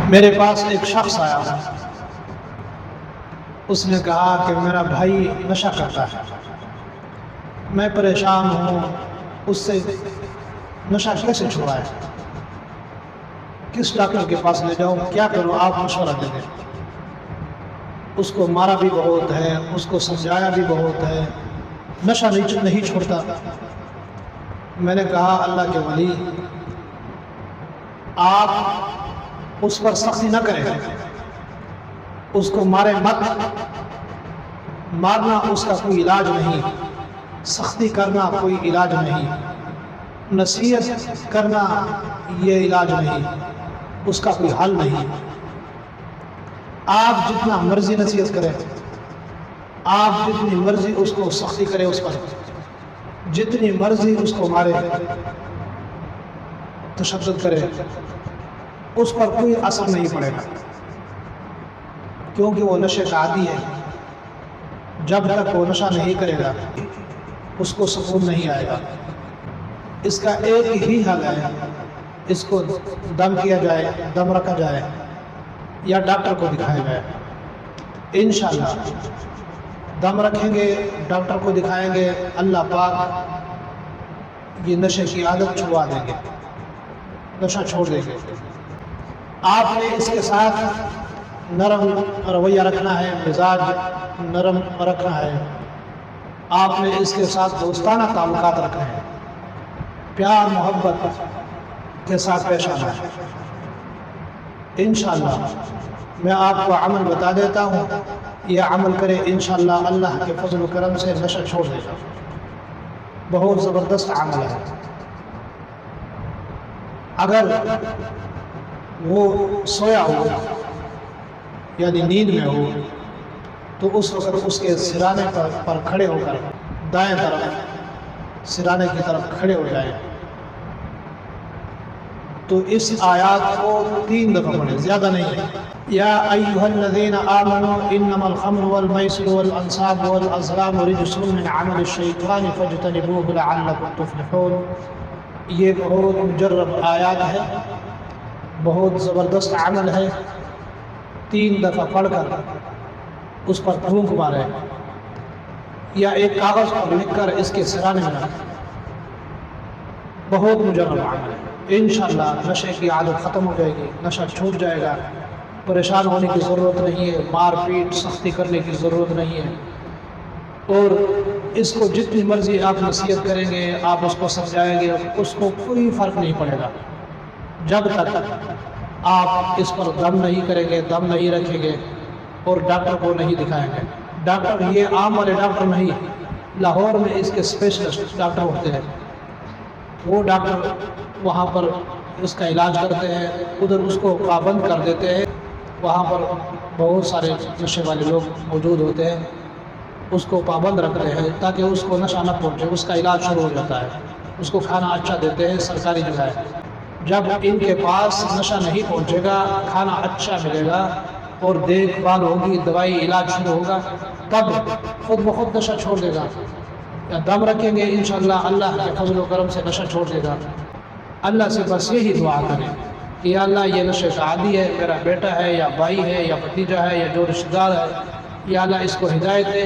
میرے پاس ایک شخص آیا، اس نے کہا کہ میرا بھائی نشہ کرتا ہے، میں پریشان ہوں، اس سے نشہ کیسے چھڑائے، کس ڈاکٹر کے پاس لے جاؤں، کیا کروں، آپ مشورہ دیں گے۔ اس کو مارا بھی بہت ہے، اس کو سمجھایا بھی بہت ہے، نشہ نہیں چھوڑتا۔ میں نے کہا اللہ کے ولی، آپ اس پر سختی نہ کریں، اس کو مارے مت، مارنا اس کا کوئی علاج نہیں، سختی کرنا کوئی علاج نہیں، نصیحت کرنا یہ علاج نہیں، اس کا کوئی حل نہیں۔ آپ جتنا مرضی نصیحت کریں، آپ جتنی مرضی اس کو سختی کرے، اس پر جتنی مرضی اس کو مارے، تشدد کرے، اس پر کوئی اثر نہیں پڑے گا، کیونکہ وہ نشے کا عادی ہے۔ جب تک وہ نشہ نہیں کرے گا اس کو سکون نہیں آئے گا۔ اس کا ایک ہی حل ہے، اس کو دم کیا جائے، دم رکھا جائے یا ڈاکٹر کو دکھایا جائے۔ انشاءاللہ دم رکھیں گے، ڈاکٹر کو دکھائیں گے، اللہ پاک یہ نشے کی عادت چھڑوا دیں گے، نشہ چھوڑ دیں گے۔ آپ نے اس کے ساتھ نرم رویہ رکھنا ہے، مزاج نرم رکھنا ہے، آپ نے اس کے ساتھ دوستانہ تعلقات رکھنے ہیں، پیار محبت کے ساتھ پیش آنا ہے۔ انشاءاللہ میں آپ کو عمل بتا دیتا ہوں، یہ عمل کرے، انشاءاللہ اللہ کے فضل و کرم سے نشہ چھوڑ دے گا۔ بہت زبردست عمل ہے۔ اگر وہ سویا ہو یعنی نیند میں ہو تو اس وقت اس کے سرانے پر کھڑے ہو کر دائیں طرف سرانے کی طرف کھڑے ہو جائیں، تو اس آیات کو 3 دفعہ پڑھیں، زیادہ نہیں ہے۔ یا ایھا الذین آمنوا انما الخمر والمیسر والانصاب والازلام رجس من عمل الشیطان فاجتنبوه لعلکم تفلحون۔ یہ بہت مجرب آیات ہے، بہت زبردست عمل ہے۔ 3 دفعہ پڑھ کر اس پر پھونک مارے یا ایک کاغذ پر لکھ کر اس کے سرانے میں رکھ، بہت مجرب عمل ہے۔ انشاءاللہ نشے کی عادت ختم ہو جائے گی، نشہ چھوٹ جائے گا، پریشان ہونے کی ضرورت نہیں ہے، مار پیٹ سختی کرنے کی ضرورت نہیں ہے، اور اس کو جتنی مرضی آپ نصیحت کریں گے، آپ اس کو سمجھائیں گے، اس کو کوئی فرق نہیں پڑے گا جب تک آپ اس پر دم نہیں کریں گے، دم نہیں رکھیں گے اور ڈاکٹر کو نہیں دکھائیں گے۔ ڈاکٹر یہ عام والے ڈاکٹر نہیں، لاہور میں اس کے اسپیشلسٹ ڈاکٹر ہوتے ہیں، وہ ڈاکٹر وہاں پر اس کا علاج کرتے ہیں، ادھر اس کو پابند کر دیتے ہیں۔ وہاں پر بہت سارے نشے والے لوگ موجود ہوتے ہیں، اس کو پابند رکھتے ہیں تاکہ اس کو نشہ نہ پہنچے، اس کا علاج شروع ہو جاتا ہے، اس کو کھانا اچھا دیتے ہیں، سرکاری جگہ ہے۔ جب ان کے پاس نشہ نہیں پہنچے گا، کھانا اچھا ملے گا اور دیکھ بھال ہوگی، دوائی علاج شروع ہوگا، تب خود بخود نشہ چھوڑ دے گا۔ یا دم رکھیں گے، انشاءاللہ اللہ کے فضل و کرم سے نشہ چھوڑ دے گا۔ اللہ سے بس یہی دعا کریں کہ یا اللہ یہ نشے کا عادی ہے، میرا بیٹا ہے یا بھائی ہے یا بھتیجا ہے یا جو رشتہ دار ہے، یا اللہ اس کو ہدایت دے،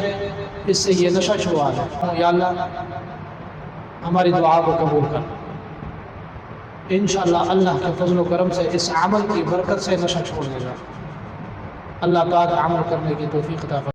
اس سے یہ نشہ چھڑوا دے۔ یا اللہ ہماری دعا کو قبول کر۔ انشاءاللہ اللہ کے فضل و کرم سے اس عمل کی برکت سے نشہ چھوڑ دے گا۔ اللہ پاک عمل کرنے کی توفیق عطا فرمائے۔